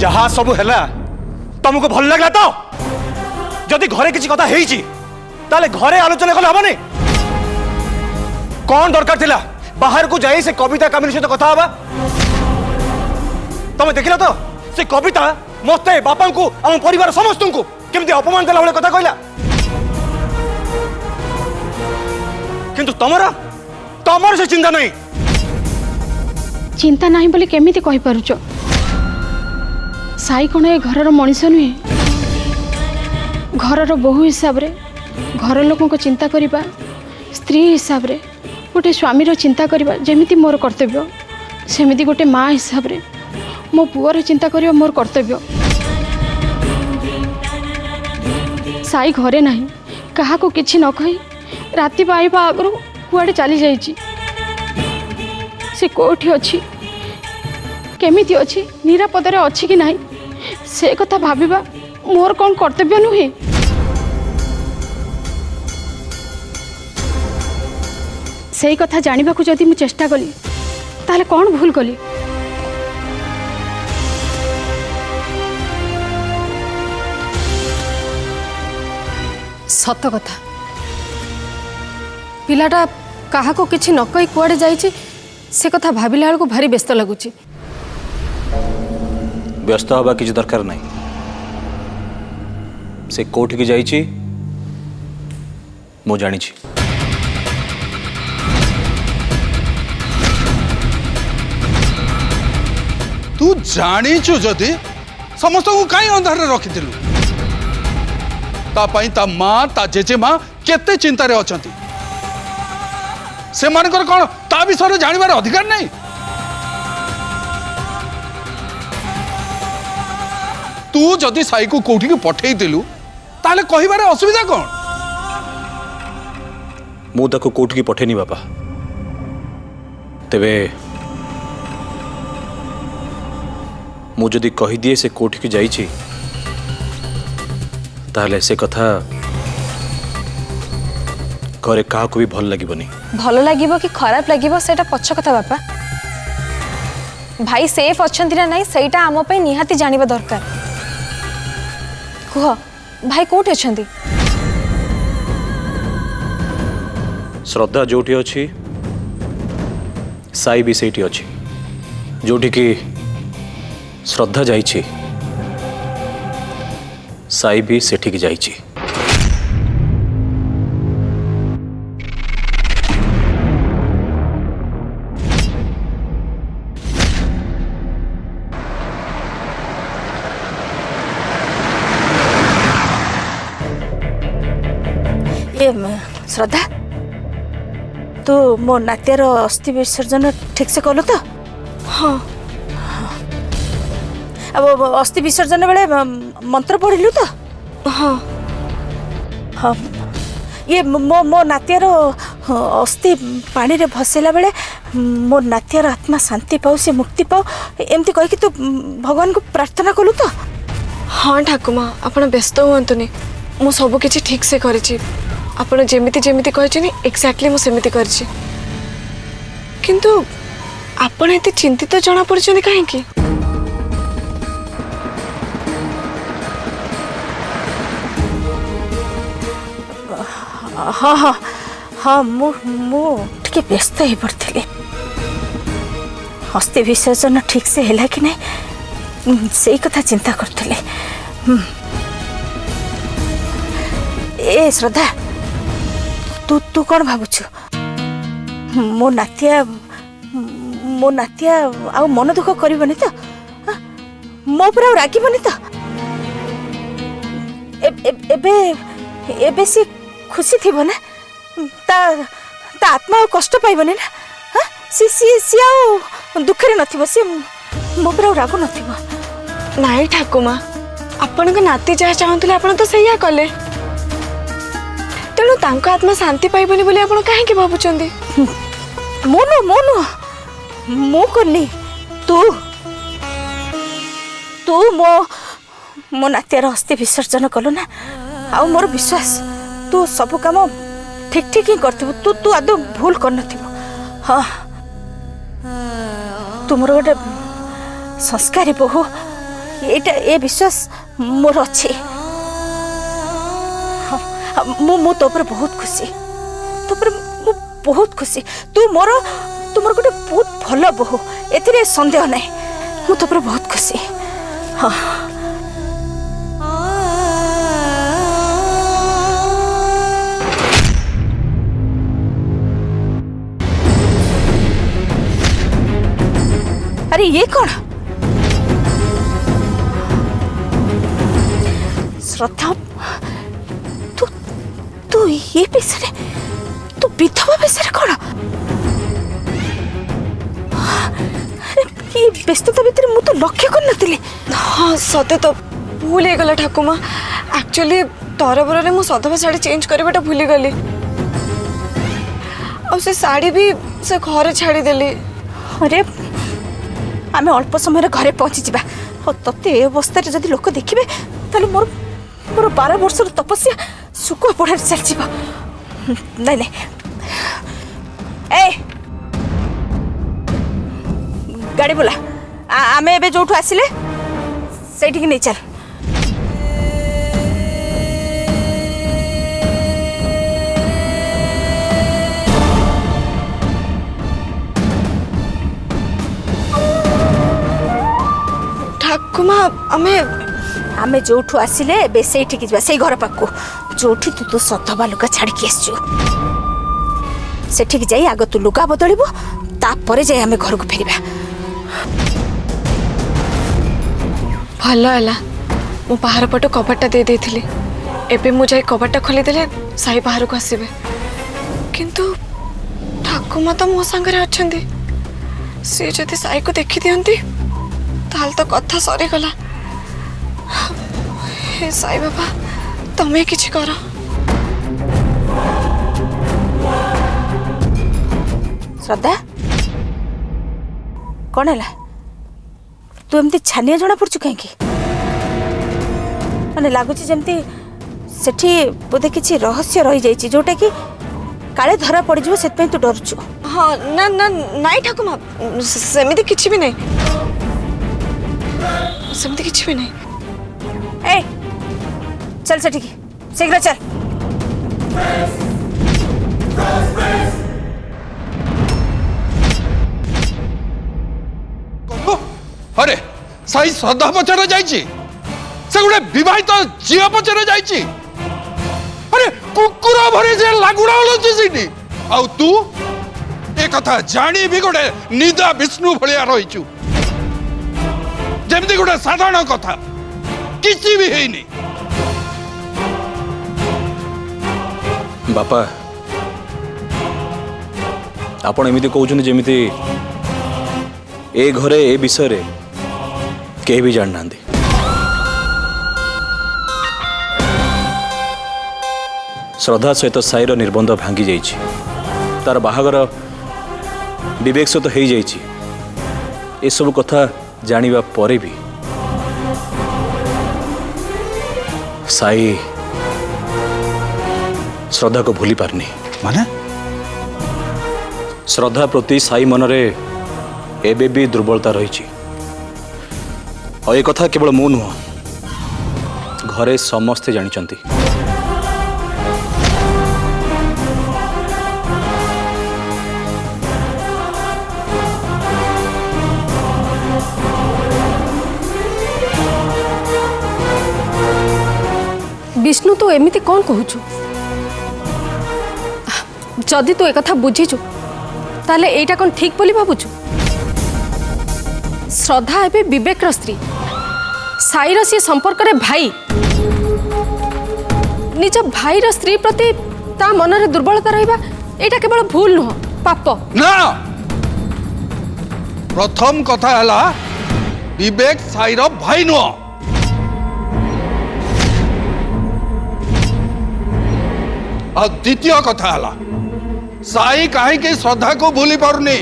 जहाँ सब है तुमको भल लगला तो जदि घरे किसी कथा ताले घरे आलोचना कले हबनी कौन दरकार थिला बाहर को जाई से कविता कामिनी सहित कथा हबा तुम देखिला तो से कविता मते बापा को हम परिवार समस्त को केमती अपमान देला वाले कथा कहला किंतु तमर से चिंता नहीं चिंता नहीं बोले केमिति कहि पारुचो साई कोन ए घरर मनीष नुहे घरर बहु हिसाब रे घर लोकों को चिंता करिबा स्त्री हिसाब रे गोटे स्वामीर चिंता करिबा जेमिति मोर कर्तव्य सेमिति गोटे माँ हिसाब रे मो पुअर चिंता करिबा मोर कर्तव्य साई घरे नहीं कहा को किछि न कहि राति पाइबा आगरु कुआडे चली जाइछि से कोठी अछि केमिति अछि निरापदरे अछि कि नाही से कथा भाबिबा मोर कौन कर्तव्य नुहे से कथा जानिबा को जदि मु चेष्टा कली ताले कौन भूल कली सत कथा पिलाटा कहा को किछि न कहि कुआडे जाइछि से कथा भाबिला बेलको भारी व्यस्त लगुछि व्यस्त हवा किसी दरकार नहीं से कोठी की जाइछि मु जानी छी तू जानीचु जदि समस्त को कहीं अंधार रखिलु ता माँ ता जेजे माँ केते चिंतार अच्छा से मानकर कौन ता विषय जानवर अधिकार नहीं तू जदि साई को कोठी पठे दिलु ताले कहिबारे असुविधा कौन मु ताको कोठी की पठेनी बापा तेबे मु जदि कही दिए से कोठी की जाइछि ताले से कथा घरे क्या भी भल लगिबनी भल लगिबो कि खराब लगिबो सेटा पछ कथा बापा भाई सेफ अछंती ना नहीं सेटा आम पे निहाती जानिबा दरकार कुह भाई कोठी अछंती श्रद्धा जोठी अछि साई भी सेठी अछि जोठी की श्रद्धा जाइछि साई भी सेठी की जाइछि श्रद्धा तू मो नात्यार अस्थि विसर्जन ठीक से कलु तो हाँ अब अस्थि विसर्जन बेले मंत्र पढ़िलु तो हाँ हाँ ये मो नात्यार अस्थि पानी रे भसेला बेले मो नात्यार आत्मा शांति पाऊ से मुक्ति पाऊ एमती कह कि तू भगवान को प्रार्थना कलु तो हाँ ठाकुमा आपण व्यस्त हुअंतुनी मु सब किछि ठीक से करिछि आपण जेमिति जेमिति कहिछनी एक्जेक्टली मु सेमिति करिछि किंतु आपण एते चिंतित जणा पड़छनी काहे की हाँ हाँ हाँ मु टिके व्यस्त ही पड़ती अस्थि विसर्जन ठीक से है कि नहीं से कथा चिंता करते ए श्रद्धा तू तू कौन भावुଛୁ मो नातिया आ मन दुख करबनी तो मो पर रागिबनी तो एबे एबे सी खुशी थी ना ता आत्मा कष्ट पाइबनी ना हाँ सी सी सी आ दुखे नथिबो सी मो पर राग नथिबो नाई ठाकुमा आपण को नाती जहाँ चाहूले आपण तो सैया कले तेणु तांको आत्मा शांति पाइबनी बोली आपण काहे भावुचंदी मोनु मु करनी तू तू मो नात्यार अस्थि विसर्जन कलु ना आ मोर विश्वास तू सब काम ठीक ठीक ही करथिबो तू तू आदौ भूल कर नथिबो हाँ तू मोर गोटे संस्कारी बहु ଏଇଟା ଏ ବିଶ୍ୱାସ ମୋର ଅଛି। ହଁ, ମୁଁ ତୋ ଉପରେ ବହୁତ ଖୁସି, ତୋ ଉପରେ ମୁଁ ବହୁତ ଖୁସି। ତୁ ମୋର ଗୋଟେ ବହୁତ ଭଲ ବୋହୂ, ଏଥିରେ ସନ୍ଦେହ ନାହିଁ। ମୁଁ ତୋ ଉପରେ ବହୁତ ଖୁସି। ହଁ अरे ये कौन? श्रद्धा, तू तू ये विषय तू विधवा विषय कौन? ये व्यस्तता भीतर मु तो लक्ष्य कर नथिली। हाँ सते तो भूल हो गला ठाकुमा। एक्चुअली तरबरे मु सधवा शाढ़ी चेंज करवाटा भूली गली। और से साड़ी भी से घरे छाड़ी देली। अरे आमे अल्प समय घरे पहुंची जा। तते ए अवस्था जदि लोक देखिए ताले मोर 12 वर्ष तपस्या सुकुआ पड़ा चल जीव। नहीं नहीं ए गाड़ी बोला आमे एबे जोठू आसिले सेठी नहीं चल। ठाकुमा आमे जोठू आसिले एबे सेठी की जा, सेई घर पाखु जोठी तू तो सधवा लुगा छाड़ी के आसछु। सेठी की जाई आग तू लुगा बदलिबो, तापरे जाई आमे घर को फेरिबा। भल है मु बाहर पट कबाटा दे देथिली। एबे मु जाई कबाटा खोली देले साई बाहर को आसीबे। किंतु ठाकुमा तो मो संगे अछंती। से जदि साई को देखि दियंती ताल तो कथा सरी गला। हे साई बाबा तमे किछि करो। श्रद्धा कौन है? तू एमती छानिया जना पड़छु कहीं माने लागुची जमती सेठी बोधे किछि रहस्य रही जाइछि जोटा कि काले धरा पड़ जिवो सेत पे तू डरछु। हाँ ना ना नाई ठाकुमा सेमिति किछि भी नहीं। सेमिति किछि भी नहीं। ए चल सेठी की शीघ्र चल। अरे साई श्रद्धा पचर जाइए से गोटे विवाहित झील पचर जाइए। अरे कुकुर भरे जे लागुड़ा होलछि सेठी। आ तू ए कथा जानी भी गोटे निदा विष्णु भलिया रहिछु। जेमती गोटे साधारण कथा किछि भी हेइनी। बापा आपण एमिति कहउछन जेमिति ए घरे ए विषय रे के भी जान नांदी। श्रद्धा सहित साईर निर्बंध भांगी जाइछि। तार बाहागर विवेक सहित हो जाइछि। ए सब कथा जानिबा परे भी साई श्रद्धा को भूली पारनी। माने श्रद्धा प्रति साई मनरे एबे भी दुर्बलता रही। और ये कथा केवल मु नुह घरे समस्ते जानिचंती। विष्णु तो एमिति कौन कहूचु? जदि तू एक बुझीचु ताले एटा कौन ठीक बोली भाबुचु? श्रद्धा एबे विवेक स्त्री, साईर सी संपर्क रे भाई। निज भाईर स्त्री प्रति ता मनरे दुर्बलता रहिबा एटा केवल भूल नुह, पाप ना। प्रथम कथा हला विवेक साईर भाई नुह। और द्वितीय कथा हला साई कहीं श्रद्धा को भूली पारुनी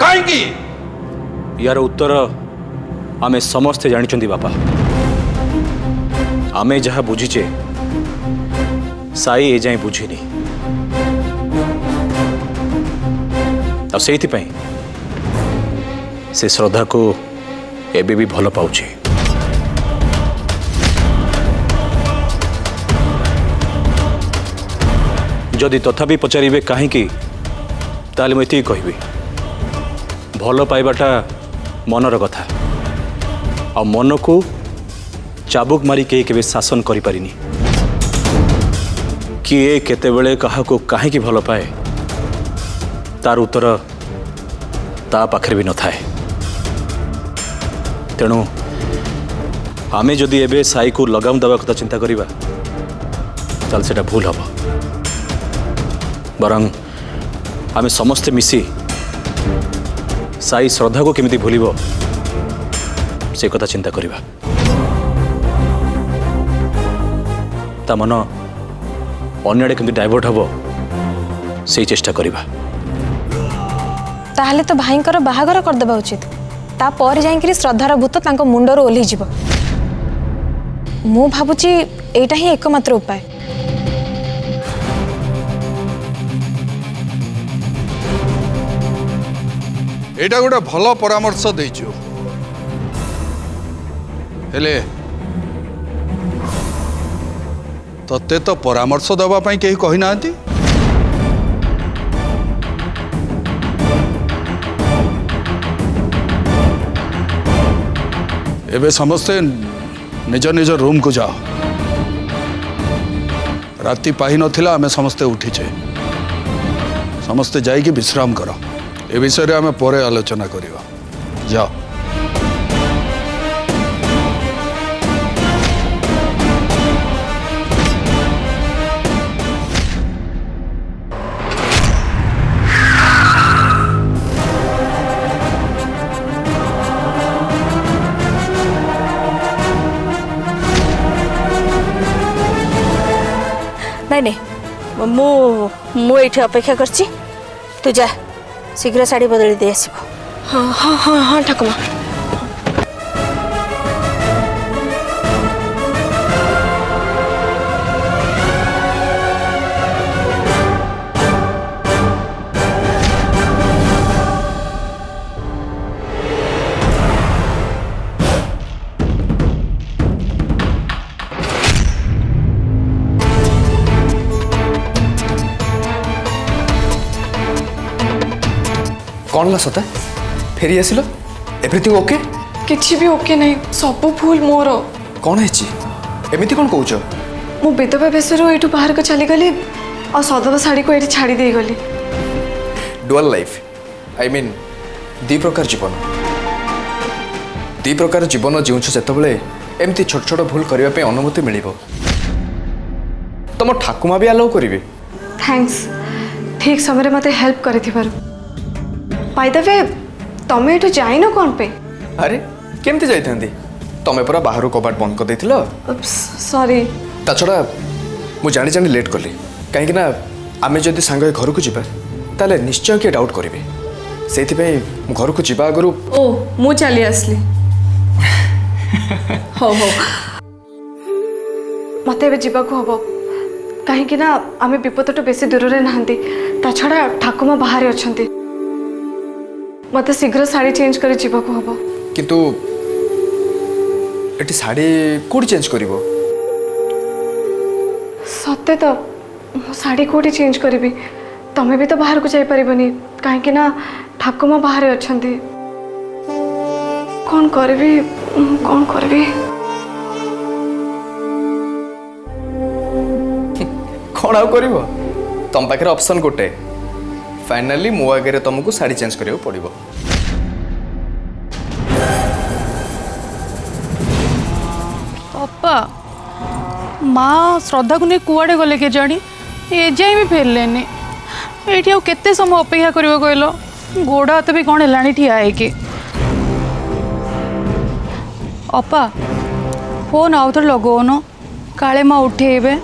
कहीं। यार उत्तर आमे समस्ते जानिचंती बापा। आमे जहा बुझीचे साई ए जाए बुझीनी। और सेइथि पई से श्रद्धा को एबे भी भल पाउछे। जदि तथापि पचारे कहीं ताले मुझे कहबी भल पाइबाटा मनर कथा आ मन को चाबुक मारी के शासन करि पारिनी किए केतेबेले काहाको काहेकि भल पाए तार उत्तर ता पाखरे भी न थाए। तेणु आमे जदि एबे साई को लगाम दवा कथा चिंता करिबा ताल सेटा भूल हबो। बरं आमे समस्ते मिसी साई श्रद्धा को केमिति भूलिबो से कथा चिंता करिबा। ता मन अन्यडे केमिति डाइवर्ट हबो से चेष्टा करिबा। ताहले तो भाईंकर बाहागर करदेबा उचित तापर जाइकरी श्रद्धार भूत तांको मुंडरो ओल्ही जीव। मु भाबुची एटा ही एकमात्र उपाय। एटा गोटे भल परामर्श देइछु हेले तते तो परामर्श दबा पई केही कहि नांती। एबे समस्ते निज निज रूम को जाओ। राति पाही नथिला आमे समस्ते उठीचे समस्ते जाइकी विश्राम करो। ए विषय रे आमे परे आलोचना करिवा। जाओ। नहीं नहीं मु ये अपेक्षा करची तू जा शीघ्र शाढ़ी बदली दे आसब। हाँ हाँ हाँ हाँ ठाकुमा। कौन ला सता फेरी आसिल एवरीथिंग ओके किछि भी ओके नहीं सब भूल मोर। कौन है एमती कौन कौच मु विधवा बेसरू एठू बाहर को चली गली और सदवा साड़ी को एठी छाड़ी दे गली। Dual life I mean the प्रकार जीवन दी प्रकार जीवन जीवछ सेतबेले एमती छोट छोट भूल करबा पे अनुमति मिलिबो। तुम ठाकुमा भी अलाउ करिवे। थैंक्स ठीक समय मते हेल्प करिथिबार। बाय द वे तमे एठू जाइनो कोन पे? अरे केमती जाइथांदी तमे पूरा बाहर कबाट बंद कर देथिलो। सॉरी। ता छड़ा मु जानी जानी लेट करली कहीं ना आमे जदि सांग घर को जीवा ताले निश्चय के डाउट करिवे सेथि पे घर को जीवा आगरु। ओ मु चली आसली। हो हो मते बे जीवा को हबो कहीं कि ना आमे विपदटू बेसी दूर रे नाहंती। ता छड़ा ठाकुमा बाहर अछंती मते शीघ्र साड़ी चेंज कर जीवा को हबो। किंतु एटी साड़ी कोडी चेंज करिवो? सत्य तो मो साड़ी कोडी चेंज करिवि तमे भी तो बाहर को जाई परिबनी कहीं कि ना ठाकुमा बाहर अछंती। कौन करबी कौन करबी? कौन आउ करिवो तम पाखे ऑप्शन गोटे फाइनली मो आगे तुमको साड़ी चेंज करियो पड़िबो। अप्पा माँ श्रद्धा को नहीं कुआड़े गले के जानी ए जाए भी फेरलेनी ये केते समय अपेक्षा कर कहल गोड़ हाथ भी कौन है ठिया है। अप्पा फोन आउ थे लगौन काले माँ उठेबे।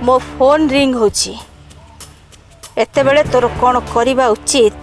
मो फोन रिंग होची एतेबेले तोर कौन करवा उचित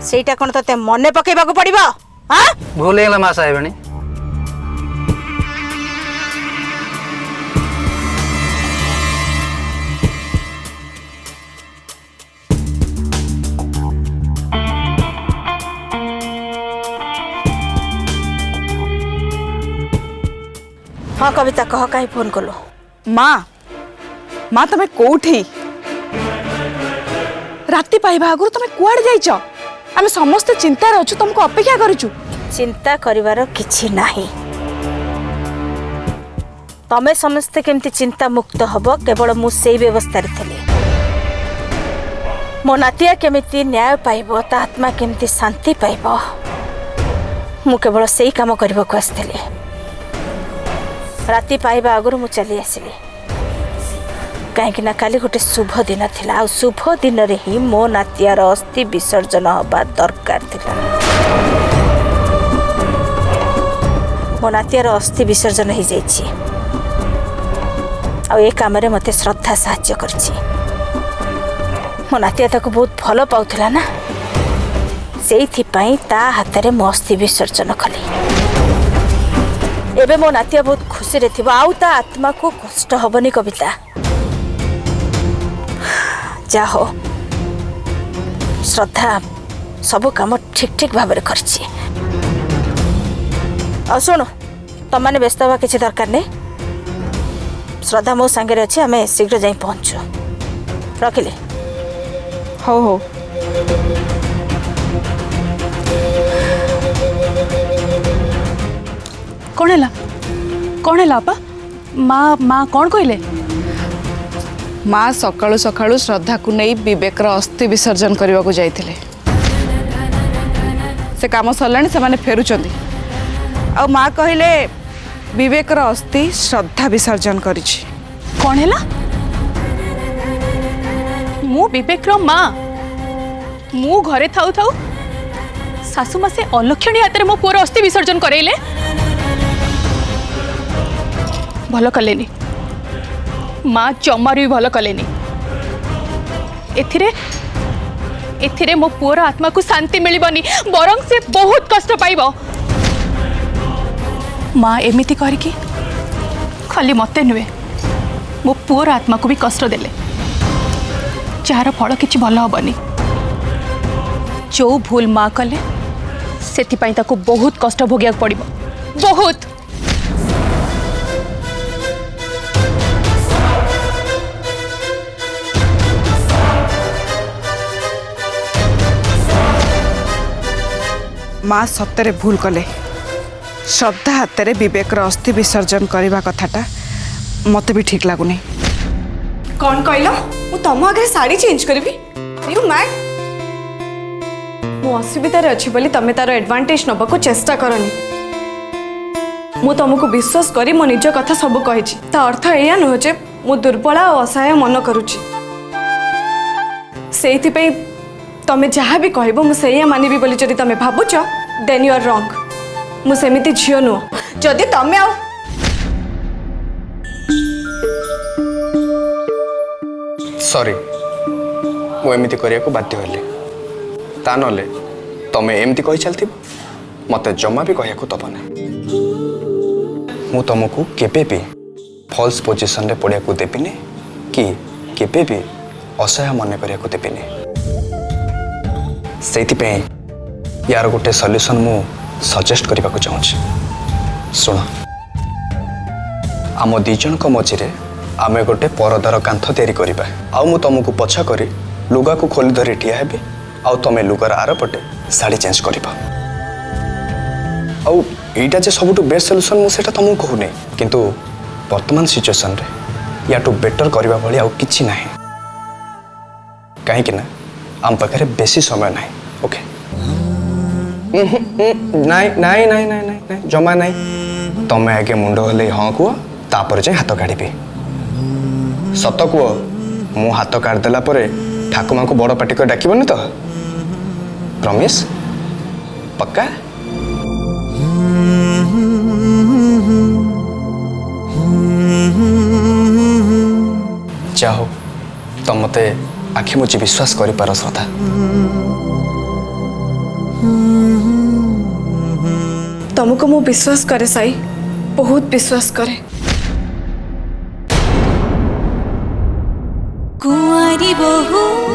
सेटा कौन तते मने पकेबाकू पड़िबो हां भूल गला मा साहेबणी हाँ कविता कह कहीं फोन कलो माँ माँ तमें कोठी राति पाइबा आगु तमें कुआड़ जाइछ आमे समस्त चिंता रे अछु तुमको अपेक्षा करूछु चिंता करिवार किछि नाही तमे समस्ते केमती चिंता मुक्त हबो केवल मु सेई व्यवस्था रे थले मो नातिया केमिति न्याय पाइबो ता आत्मा केमिति शांति पाइबो मु केवल सेई काम करबो को आस्थले राति पाइबा आगु मु चली आसिली कहीं ना काली गोटे शुभ दिन थिला आ शुभ दिन रे ही मो नातियार अस्थि विसर्जन हवा दरकार थिला मो नातियार अस्थि विसर्जन हो जाइछि आ ए काम रे मते श्रद्धा साहाय्य करछि मो नातिया ताको बहुत भलो पाउथला ना सेइथि पई ता हाथ रे मो अस्थि विसर्जन कली एबे मो नातिया बहुत खुशी रे थिबो आउ ता आत्मा को कष्ट हबनी कविता जाहो श्रद्धा सब काम ठीक ठीक भाव में करछि आ सुनो तुम मैंने व्यस्त हवा किसी दरकार नहीं श्रद्धा मो सांगे अच्छे आम शीघ्र जाई पहुँचु रखिले हो हो कौन है आपा माँ माँ कौन कहले माँ सकाळु सकाळु श्रद्धा को नहीं विवेक अस्थि विसर्जन करने को जाइथिले से काम सरलाणी से माने फेरुचंदी आ माँ कहले विवेक अस्थि श्रद्धा विसर्जन करिछि कौन है मु विवेक माँ मु घरे थाउ थाउ सासु मासे अलक्षणी हाथ में मो पुअर अस्थि विसर्जन करेले भल कलेनी माँ जमार भी भल कलेनी एथिरे मो पुअर आत्मा को शांति मिलबनी बरং से बहुत कष्ट पाइबो माँ एमिति करके खाली मते नुहे मो पुअर आत्मा को भी कष्ट देले जार फल किछि भल हबनी जो भूल माँ कले सेथिपाई ताको बहुत कष्ट भोगिया पड़िबो बहुत माँ सत्तरे भूल कले श्रद्धा हाथ में विवेक अस्थि विसर्जन करने कथाटा मत भी ठीक लगुनि कौन कहल मु तुम आगे साड़ी चेंज करी यू मैड मु असुविधा अच्छी बोली तमें तार एडवांटेज नबा को चेष्टा करनी मु तुमको विश्वास करी मो निज कथा सब कही ता अर्थ या नुह जे मु दुर्बल और असहाय मन करुच्ची से तमें जहाँ भी कहब मुझे मानवी बोली जदि तमें भावुच देन यू आर रॉन्ग मुझेमती झील नुह जदि तमें आ सॉरी मु एमती करिया को बाध्य हेली ता नले तमें एमती कहि चलथि मते जमा भी कहिया को दबना मु तुमको केबे भी फॉल्स पोजीशन रे पड़िया को देबिनी कि केबे भी असहाय मन करिया को देबिनी से यार गोटे सॉल्यूशन मु सजेस्ट करने को चाहूँगी शुण आम दीजन को मझे आम गोटे परदार कांथ तैयारी करवा आउ तुमको पछा करी लुगा को खोली धरी ठिया हेबी आउ तुम लुगार आर पटे शाड़ी चेंज करवा आउ एटा जे सबुठु बेस्ट सॉल्यूशन मु सेटा तुमको कहूनी किंतु वर्तमान सिचुएशन रे याटू बेटर करबा भली आउ किछि नाही काहे कि ना आम पाखे बेसी समय ना ओके नाई नाई नाई नाई नाई जमा नाई तमें आगे मुंड हले हाँ कह तापर जाए हाथ काढ़ी सत कह मु हाथ काढ़देला ठाकुमा को बड़ पाटी कर डाकबनी तो प्रमिस पक्का चाहो तो मते आखि मुझे विश्वास कर पार श्रद्धा तुमको मु विश्वास करे साई, बहुत विश्वास करे। कुंवारी बहू